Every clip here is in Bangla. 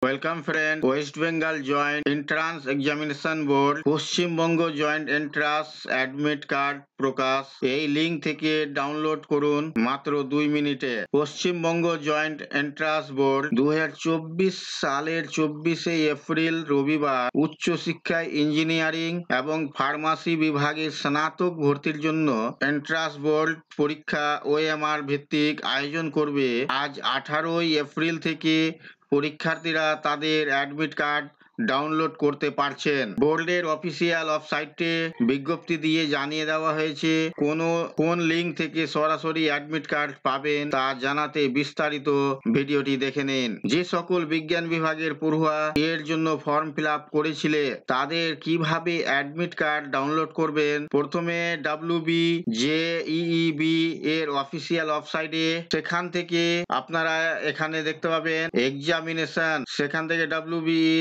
Welcome friend, West Bengal joint entrance examination board Paschimbanga joint entrance admit card প্রকাশ। এই লিঙ্ক থেকে ডাউনলোড করুন মাত্র 2 মিনিটে। পশ্চিমবঙ্গ জয়েন্ট এন্ট্রান্স বোর্ড 2024 সালের 24শে এপ্রিল রবিবার উচ্চশিক্ষায় ইঞ্জিনিয়ারিং এবং ফার্মাসি বিভাগে স্নাতক ভর্তির জন্য এন্ট্রান্স বোর্ড পরীক্ষা ওএমআর ভিত্তিক আয়োজন করবে। আজ 18 এপ্রিল থেকে পরীক্ষার্থীরা তাদের অ্যাডমিট কার্ড ডাউনলোড করতে পারছেন। বোর্ডের অফিসিয়াল ওয়েবসাইটে বিজ্ঞপ্তি দিয়ে জানিয়ে দেওয়া হয়েছে কোন লিঙ্ক থেকে সরাসরি অ্যাডমিট কার্ড পাবেন তা জানাতে বিস্তারিত ভিডিওটি দেখে নিন। যে সকল বিজ্ঞান বিভাগের পড়ুয়া এর জন্য ফর্ম ফিল আপ করেছিলে তাদের কিভাবে অ্যাডমিট কার্ড ডাউনলোড করবেন, প্রথমে WBJEEB এর অফিসিয়াল ওয়েবসাইটে, সেখান থেকে আপনারা এখানে দেখতে পাবেন এক্সামিনেশন, সেখান থেকে WBE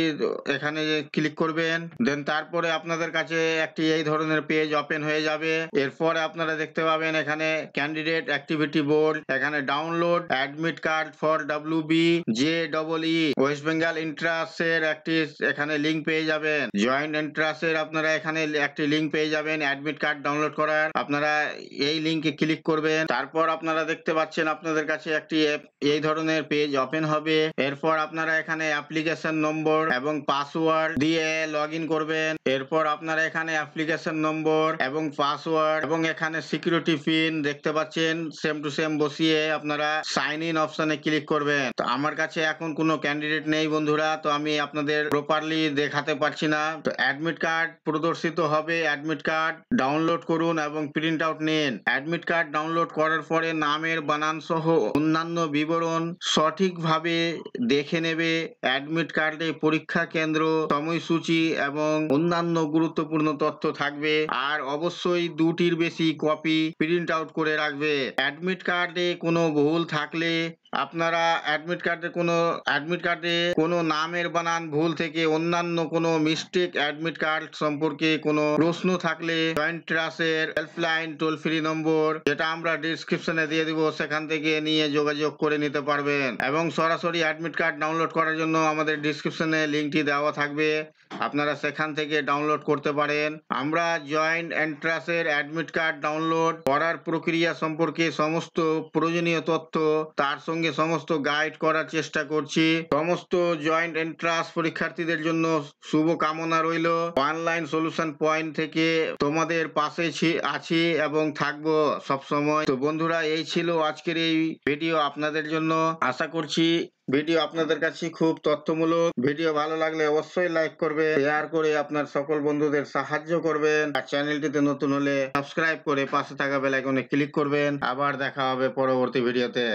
এখানে ক্লিক করবেন। দেন তারপরে আপনাদের কাছে একটি এই ধরনের পেজ ওপেন হয়ে যাবে। এরপরে আপনারা দেখতে পাবেন এখানে ক্যান্ডিডেট অ্যাক্টিভিটি বোর্ড, এখানে download admit card for WBJEE West Bengal entrance এর একটি এখানে লিঙ্ক পেয়ে যাবেন। জয়েন্ট এন্ট্রান্স এর আপনারা এখানে একটি লিঙ্ক পেয়ে যাবেন অ্যাডমিট কার্ড ডাউনলোড করার। আপনারা এই লিঙ্কে ক্লিক করবেন। তারপর আপনারা দেখতে পাচ্ছেন আপনাদের কাছে একটি এই ধরনের পেজ ওপেন হবে। এরপর আপনারা এখানে অ্যাপ্লিকেশন নম্বর এবং পাসওয়ার্ড দিয়ে লগ ইন করবেন। এরপর আপনারা এখানে অ্যাপ্লিকেশন নম্বর এবং পাসওয়ার্ড এবং এখানে সিকিউরিটি পিন দেখতে পাচ্ছেন, সেম টু সেম বসিয়ে আপনারা সাইন ইন অপশনে ক্লিক করবেন। তো আমার কাছে এখন কোনো ক্যান্ডিডেট নেই বন্ধুরা, তো আমি আপনাদের প্রপারলি দেখাতে পারছি না। তো অ্যাডমিট কার্ড প্রদর্শিত হবে, অ্যাডমিট কার্ড ডাউনলোড করুন এবং প্রিন্ট আউট নিন। অ্যাডমিট কার্ড ডাউনলোড করার পরে নামের বানান সহ অন্যান্য বিবরণ সঠিকভাবে দেখে নেবে। অ্যাডমিট কার্ডে পরীক্ষা কেন্দ্র, সময়সূচি এবং অন্যান্য গুরুত্বপূর্ণ তথ্য থাকবে। আর অবশ্যই 2টির বেশি কপি প্রিন্ট আউট করে রাখবে। অ্যাডমিট কার্ডে কোনো ভুল থাকলে আপনারা অ্যাডমিট কার্ডে কোনো নামের বানান ভুল থেকে অন্যান্য কোনো মিস্টেক, অ্যাডমিট কার্ড সম্পর্কে কোনো প্রশ্ন থাকলে জয়েন্ট ট্রাস্টের হেল্পলাইন টোল ফ্রি নম্বর, যেটা আমরা ডিসক্রিপশনে দিয়ে দিব, সেখান থেকে নিয়ে যোগাযোগ করে নিতে পারবেন। এবং সরাসরি অ্যাডমিট কার্ড ডাউনলোড করার জন্য আমাদের ডিসক্রিপশনে লিঙ্কটি দেওয়া থাকবে, আপনারা সেখান থেকে ডাউনলোড করতে পারেন। আমরা জয়েন্ট এন্ট্রান্সের অ্যাডমিট কার্ড ডাউনলোড করার প্রক্রিয়া সম্পর্কে সমস্ত প্রয়োজনীয় তথ্য, তার সঙ্গে সমস্ত গাইড করার চেষ্টা করছি। সমস্ত জয়েন্ট এন্ট্রান্স পরীক্ষার্থীদের জন্য শুভ কামনা রইল। অনলাইন সলিউশন পয়েন্ট থেকে তোমাদের পাশে আছি এবং থাকবো সবসময়। তো বন্ধুরা, এই ছিল আজকের এই ভিডিও আপনাদের জন্য। আশা করছি ভিডিও আপনাদের কাছে খুব তথ্যমূলক। ভিডিও ভালো লাগলে অবশ্যই লাইক করবেন, শেয়ার করে আপনার সকল বন্ধুদের সাহায্য করবেন। আর চ্যানেলটিতে নতুন হলে সাবস্ক্রাইব করে পাশে থাকা বেল আইকনে ক্লিক করবেন। আবার দেখা হবে পরবর্তী ভিডিওতে।